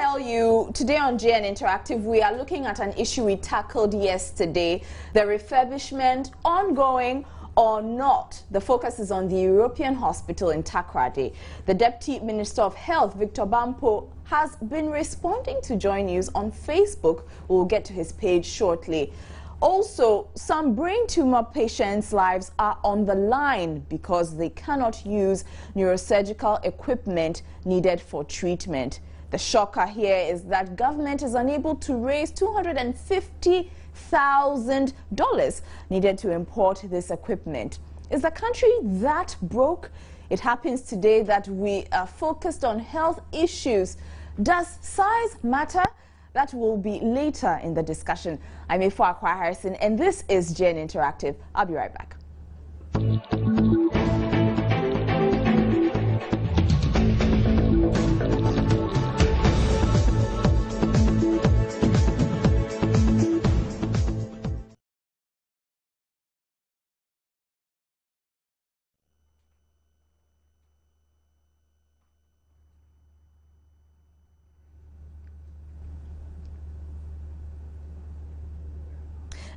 tell you, today on JN Interactive, we are looking at an issue we tackled yesterday, the refurbishment ongoing or not. The focus is on the European hospital in Takoradi. The Deputy Minister of Health, Victor Bampo, has been responding to Joy News on Facebook. We'll get to his page shortly. Also, some brain tumor patients' lives are on the line because they cannot use neurosurgical equipment needed for treatment. The shocker here is that government is unable to raise $250,000 needed to import this equipment. Is the country that broke? It happens today that we are focused on health issues. Does size matter? That will be later in the discussion. I'm Efua Harrison, and this is JN Interactive. I'll be right back.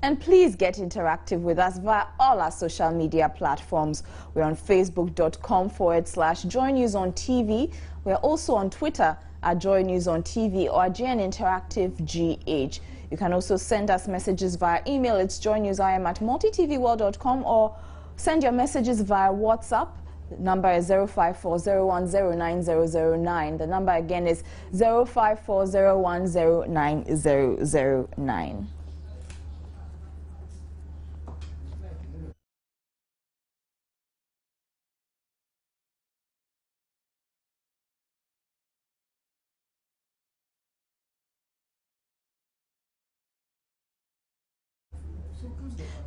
And please get interactive with us via all our social media platforms. We're on facebook.com/Joy News on TV. We're also on Twitter at Joy News on TV or JN Interactive GH. You can also send us messages via email. It's joynewsim@multitvworld.com, or send your messages via WhatsApp. The number is 05401090009. The number again is 05401090009.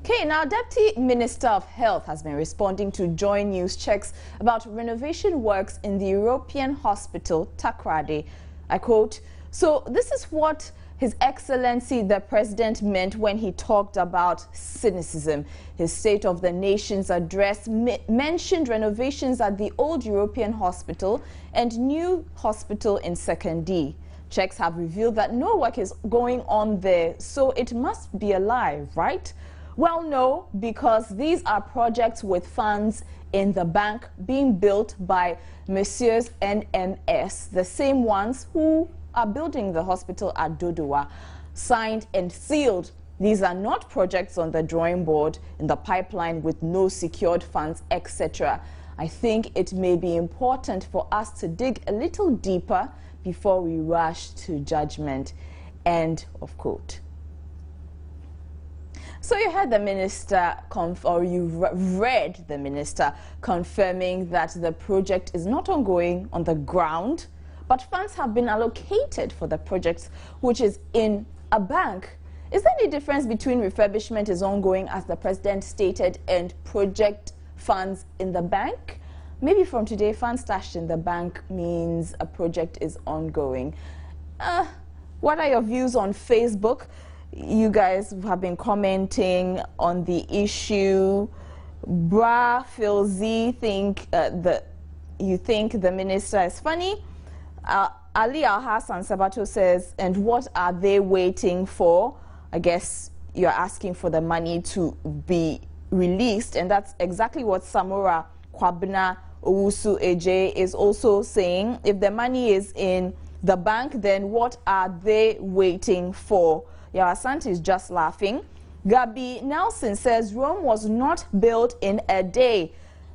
Okay, now Deputy Minister of Health has been responding to Joy News checks about renovation works in the European hospital, Takoradi. I quote, "So this is what His Excellency the President meant when he talked about cynicism. His State of the Nation's address mentioned renovations at the old European hospital and new hospital in 2nd D. Checks have revealed that no work is going on there, so it must be a lie, right? Well, no, because these are projects with funds in the bank being built by Messieurs NMS, the same ones who are building the hospital at Dodowa, signed and sealed. These are not projects on the drawing board, in the pipeline with no secured funds, etc. I think it may be important for us to dig a little deeper before we rush to judgment." End of quote. So you heard the minister, or you read the minister confirming that the project is not ongoing on the ground, but funds have been allocated for the project, which is in a bank. Is there any difference between refurbishment is ongoing, as the president stated, and project funds in the bank? Maybe from today, funds stashed in the bank means a project is ongoing. What are your views on Facebook? You guys have been commenting on the issue. Bra Philzy you think the minister is funny. Ali Al-Hassan Sabato says, and what are they waiting for? I guess you're asking for the money to be released, and that's exactly what Samora Kwabna Owusu Eje is also saying. If the money is in the bank, then what are they waiting for? Yawasante is just laughing. Gabi Nelson says Rome was not built in a day,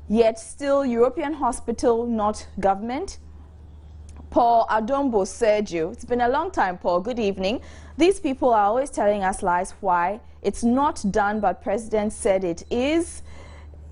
yet still European hospital, not government. Paul Adombo Sergio, it's been a long time, Paul. Good evening. These people are always telling us lies. Why? It's not done, but President said it is.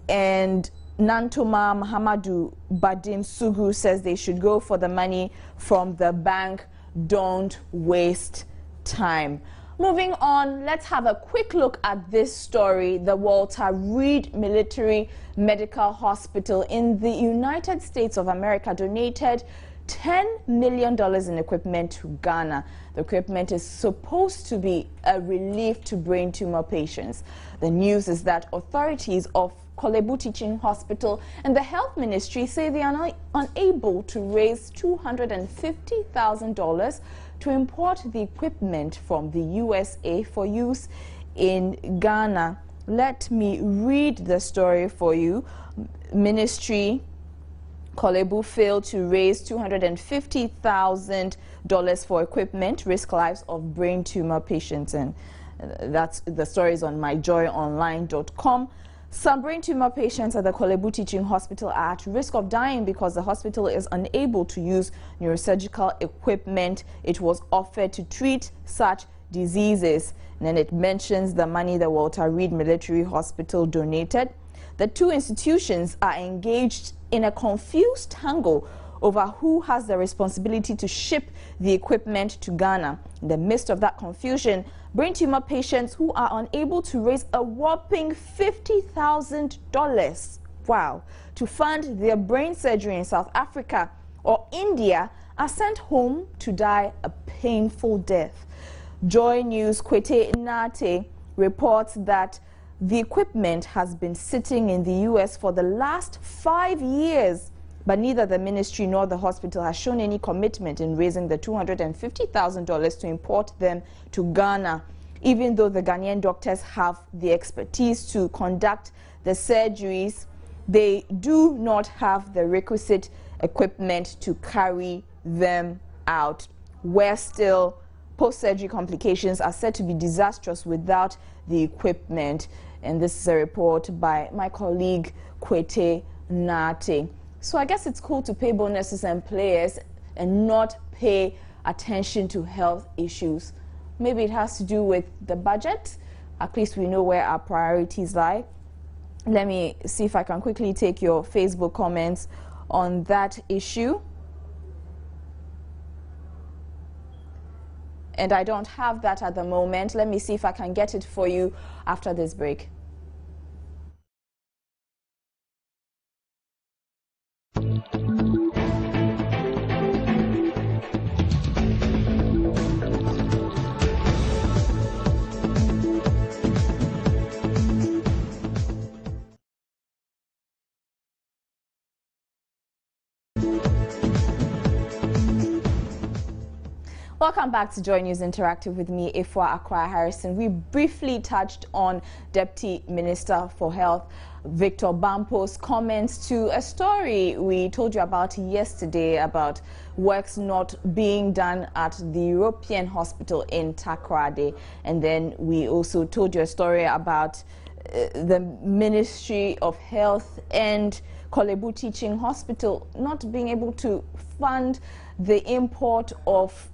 And Nantoma Muhammadu Badim Sugu says they should go for the money from the bank. Don't waste time. Moving on, let's have a quick look at this story. The Walter Reed Military Medical Hospital in the United States of America donated $10 million in equipment to Ghana. The equipment is supposed to be a relief to brain tumor patients. The news is that authorities of Korle Bu Teaching Hospital and the Health Ministry say they are unable to raise $250,000 to import the equipment from the USA for use in Ghana. Let me read the story for you. Ministry Korle Bu failed to raise $250,000 for equipment, risk lives of brain tumor patients, and that's the story is on myjoyonline.com. Some brain tumor patients at the Korle Bu Teaching Hospital are at risk of dying because the hospital is unable to use neurosurgical equipment it was offered to treat such diseases. And then it mentions the money the Walter Reed Military Hospital donated. The two institutions are engaged in a confused tangle over who has the responsibility to ship the equipment to Ghana. In the midst of that confusion, brain tumor patients who are unable to raise a whopping $50,000, wow, to fund their brain surgery in South Africa or India are sent home to die a painful death. Joy News Kwete Nate reports that the equipment has been sitting in the U.S. for the last 5 years, but neither the ministry nor the hospital has shown any commitment in raising the $250,000 to import them to Ghana, even though the Ghanaian doctors have the expertise to conduct the surgeries. They do not have the requisite equipment to carry them out. Where still, post-surgery complications are said to be disastrous without the equipment. And this is a report by my colleague Kwete Nate. So I guess it's cool to pay bonuses and players and not pay attention to health issues. Maybe it has to do with the budget. At least we know where our priorities lie. Let me see if I can quickly take your Facebook comments on that issue. And I don't have that at the moment. Let me see if I can get it for you after this break. Welcome back to Joy News Interactive with me, Ifwa Akwa Harrison. We briefly touched on Deputy Minister for Health Victor Bampo's comments to a story we told you about yesterday about works not being done at the European Hospital in Takoradi. And then we also told you a story about the Ministry of Health and Korle Bu Teaching Hospital not being able to fund the import of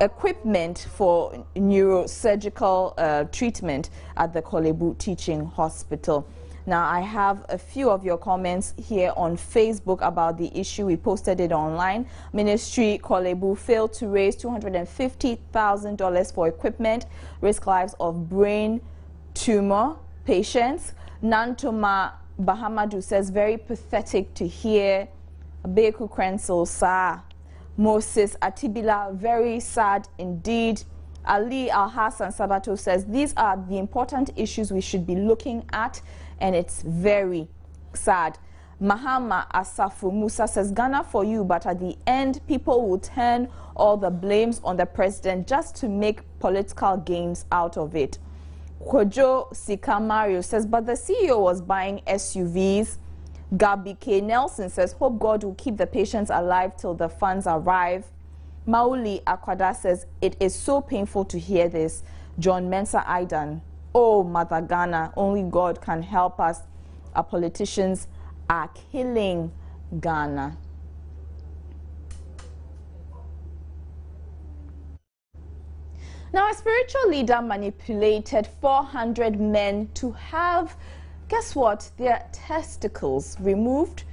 equipment for neurosurgical treatment at the Korle Bu Teaching Hospital. Now, I have a few of your comments here on Facebook about the issue. We posted it online. Ministry Korle Bu failed to raise $250,000 for equipment, risk lives of brain tumor patients. Nantoma Bahamadu says, very pathetic to hear. Beku Krensel Sa. Moses Atibila, very sad indeed. Ali Al-Hassan Sabato says, these are the important issues we should be looking at, and it's very sad. Mahama Asafu Musa says, Ghana for you, but at the end, people will turn all the blames on the president just to make political gains out of it. Kojo Sika Mario says, but the CEO was buying SUVs. Gabi K. Nelson says, hope God will keep the patients alive till the funds arrive. Mauli Akwada says, it is so painful to hear this. John Mensa Aidan, oh, Mother Ghana, only God can help us. Our politicians are killing Ghana. Now, a spiritual leader manipulated 400 men to have, guess what, their testicles removed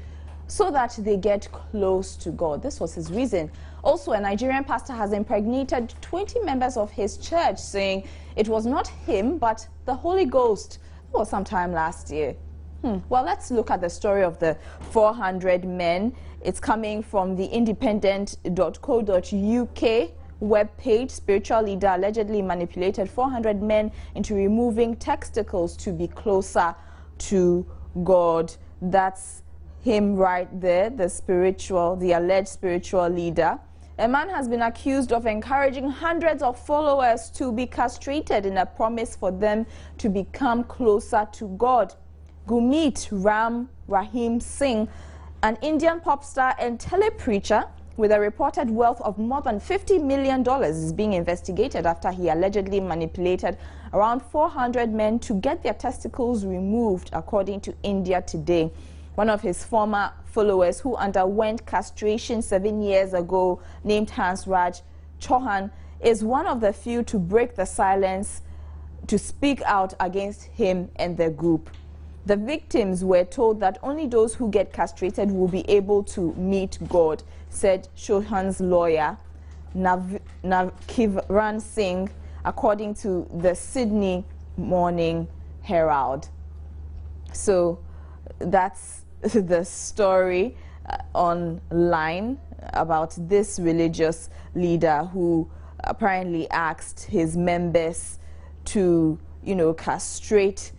so that they get close to God. This was his reason. Also, a Nigerian pastor has impregnated 20 members of his church, saying it was not him, but the Holy Ghost. It was sometime last year. Well, let's look at the story of the 400 men. It's coming from the independent.co.uk webpage. Spiritual leader allegedly manipulated 400 men into removing testicles to be closer to God. That's him right there, the alleged spiritual leader. A man has been accused of encouraging hundreds of followers to be castrated in a promise for them to become closer to God. Gurmeet Ram Rahim Singh, an Indian pop star and telepreacher with a reported wealth of more than $50 million, is being investigated after he allegedly manipulated around 400 men to get their testicles removed, according to India Today. One of his former followers who underwent castration 7 years ago, named Hans Raj Chauhan, is one of the few to break the silence to speak out against him and the group. The victims were told that only those who get castrated will be able to meet God, said Chauhan's lawyer, Navkiran Singh, according to the Sydney Morning Herald. So that's the story online about this religious leader who apparently asked his members to, castrate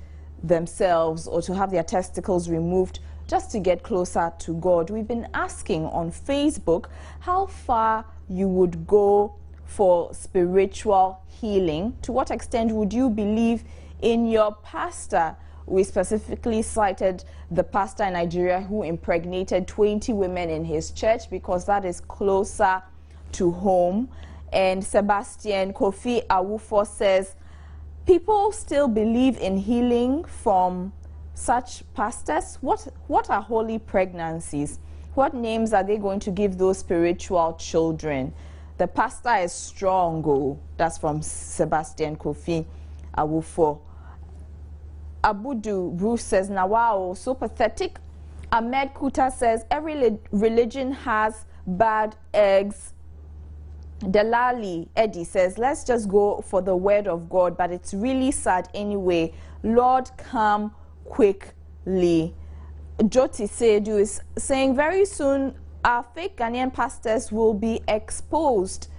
themselves or to have their testicles removed just to get closer to God. We've been asking on Facebook how far you would go for spiritual healing. To what extent would you believe in your pastor? We specifically cited the pastor in Nigeria who impregnated 20 women in his church because that is closer to home. And Sebastian Kofi Awufo says, people still believe in healing from such pastors. What are holy pregnancies? What names are they going to give those spiritual children? The pastor is strong. Oh, that's from Sebastian Kofi Awufo. Abudu Bruce says, now wow, so pathetic. Ahmed Kuta says, every religion has bad eggs. Delali Eddie says, let's just go for the word of God, but it's really sad anyway. Lord, come quickly. Joti Sedu is saying, very soon our fake Ghanaian pastors will be exposed.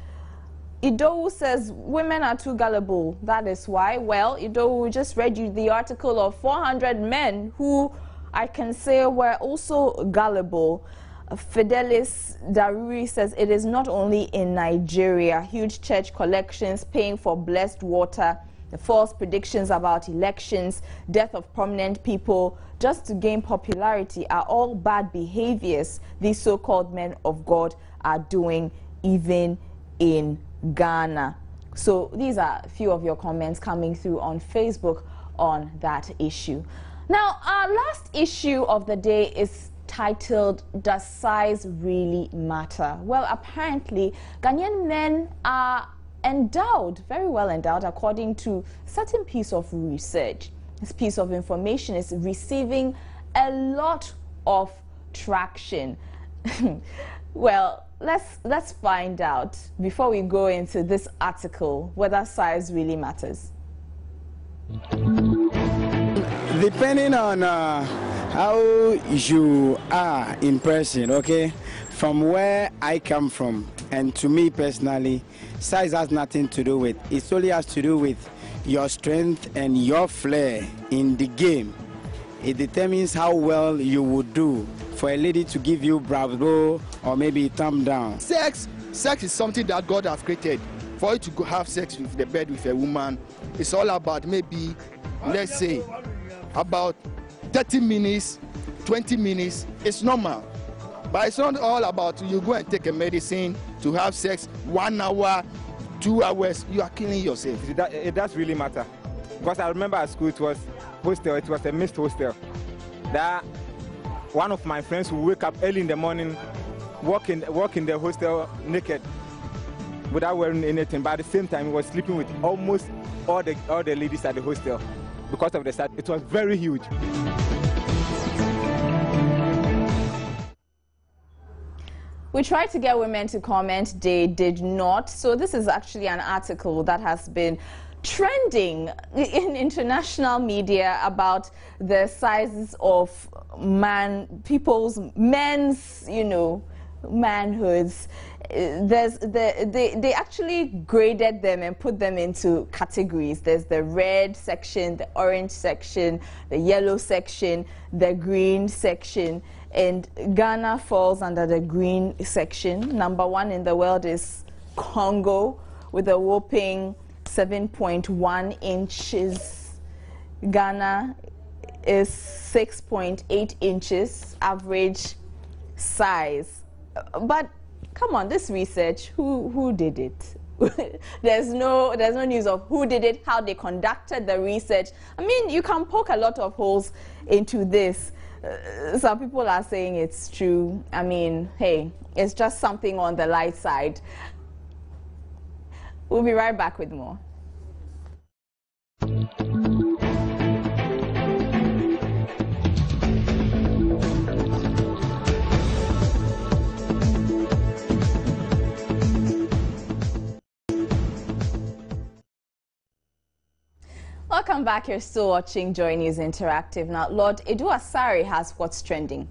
Idowu says, women are too gullible. That is why. Well, Idowu just read you the article of 400 men who I can say were also gullible. Fidelis Daruri says, it is not only in Nigeria. Huge church collections, paying for blessed water, the false predictions about elections, death of prominent people, just to gain popularity are all bad behaviors these so-called men of God are doing even in Ghana. So these are a few of your comments coming through on Facebook on that issue. Now, our last issue of the day is titled, Does Size Really Matter? Well, apparently, Ghanaian men are endowed, very well endowed, according to a certain piece of research. This piece of information is receiving a lot of traction. Well, let's find out before we go into this article whether size really matters. Depending on how you are in person, okay, from where I come from, and to me personally, size has nothing to do with it. It solely has to do with your strength and your flair in the game. It determines how well you would do for a lady to give you bravo or maybe thumb down. Sex is something that God has created. For you to go have sex with the bed with a woman, it's all about maybe, let's say, about 30 minutes, 20 minutes. It's normal. But it's not all about you go and take a medicine to have sex 1 hour, 2 hours. You are killing yourself. It does really matter. Because I remember at school it was hostel, it was a mixed hostel. That one of my friends would wake up early in the morning, walk in the hostel naked without wearing anything, but at the same time he was sleeping with almost all the ladies at the hostel because of the size. It was very huge. We tried to get women to comment, they did not. So this is actually an article that has been trending in international media about the sizes of men's, you know, manhoods. They actually graded them and put them into categories. There's the red section, the orange section, the yellow section, the green section, and Ghana falls under the green section. Number 1 in the world is Congo with a whopping 7.1 inches. Ghana is 6.8 inches average size. But come on, this research, who did it? there's no news of who did it, how they conducted the research. I mean, you can poke a lot of holes into this. Some people are saying it's true. I mean, hey, it's just something on the light side. We'll be right back with more. Welcome back. You're still watching Joy News Interactive. Now, Lord Asare has what's trending.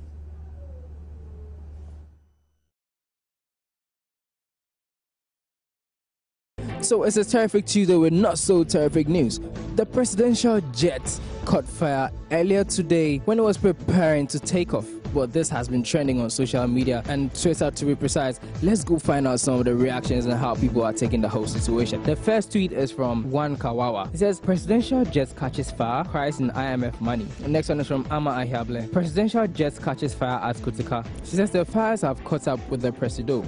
So it's a terrific Tuesday with not so terrific news. The presidential jet caught fire earlier today when it was preparing to take off. But this has been trending on social media and Twitter, to be precise. Let's go find out some of the reactions and how people are taking the whole situation. The first tweet is from Juan Kawawa. It says, presidential jet catches fire, cries in IMF money. The next one is from Ama Ahiable. Presidential jet catches fire at Kutika. She says the fires have caught up with the presido.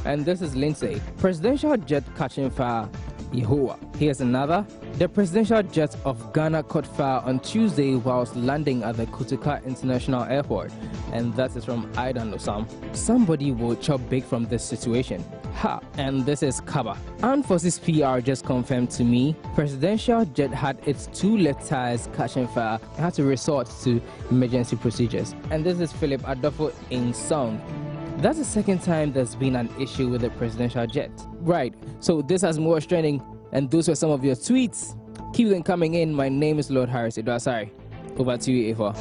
And this is Lindsay. Presidential jet catching fire, Yehoah. Here's another. The presidential jet of Ghana caught fire on Tuesday whilst landing at the Kutika International Airport. And that is from Aidan Osam. Somebody will chop big from this situation. Ha! And this is Kaba. Armed Forces PR just confirmed to me presidential jet had its 2 left tires catching fire and had to resort to emergency procedures. And this is Philip Adolfo in Sound. That's the second time there's been an issue with the presidential jet. Right, so this has more trending, and those were some of your tweets. Keep them coming in. My name is Lord Harris Edwasari. Over to you, Eva.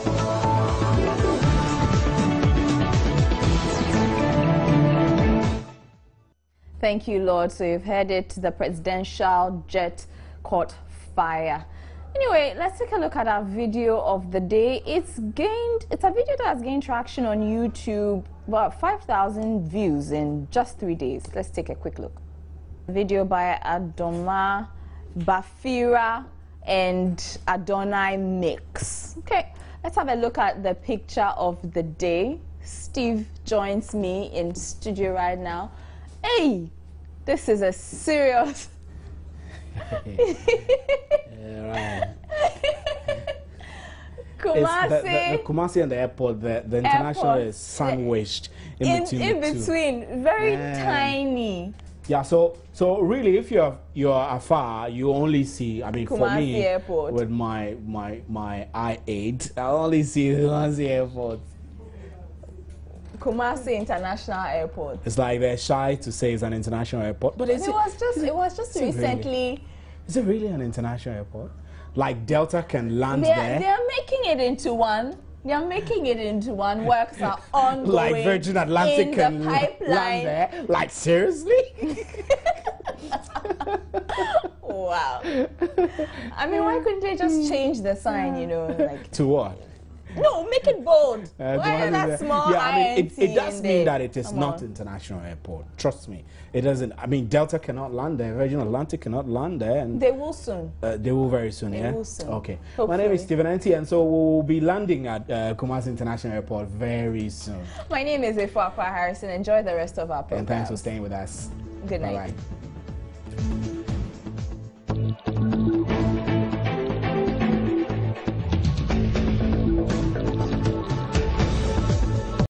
Thank you, Lord. So you've heard it, the presidential jet caught fire. Anyway, let's take a look at our video of the day. It's a video that has gained traction on YouTube, about 5,000 views in just 3 days. Let's take a quick look. Video by Adoma, Bafira, and Adonai Mix. Okay, let's have a look at the picture of the day. Steve joins me in studio right now. Hey, this is a serious... Yeah, right. Kumasi. The Kumasi and the airport, the international airport, is sandwiched in between. Very tiny. Yeah, so really, if you're afar, you only see. I mean, Kumasi for me, airport. with my eye aid, I only see Kumasi airport. Kumasi International Airport. It's like they're shy to say it's an international airport, but it was just recently. Really, is it really an international airport? Like Delta can land there? They are making it into one. They are making it into one. Works are ongoing. Like Virgin Atlantic can land there? Like seriously? Wow. I mean, why couldn't they just change the sign, you know? Like to what? No, make it bold. Why is that small? Yeah, I mean, it does mean that it is not international airport. Trust me, it doesn't. I mean, Delta cannot land there. Virgin Atlantic cannot land there, and they will soon. They will very soon. They will soon. Okay. Hopefully. My name is Stephen Enti, and so we'll be landing at Kumasi International Airport very soon. My name is Ifo Harrison. Enjoy the rest of our program. And thanks for staying with us. Good night. Bye-bye.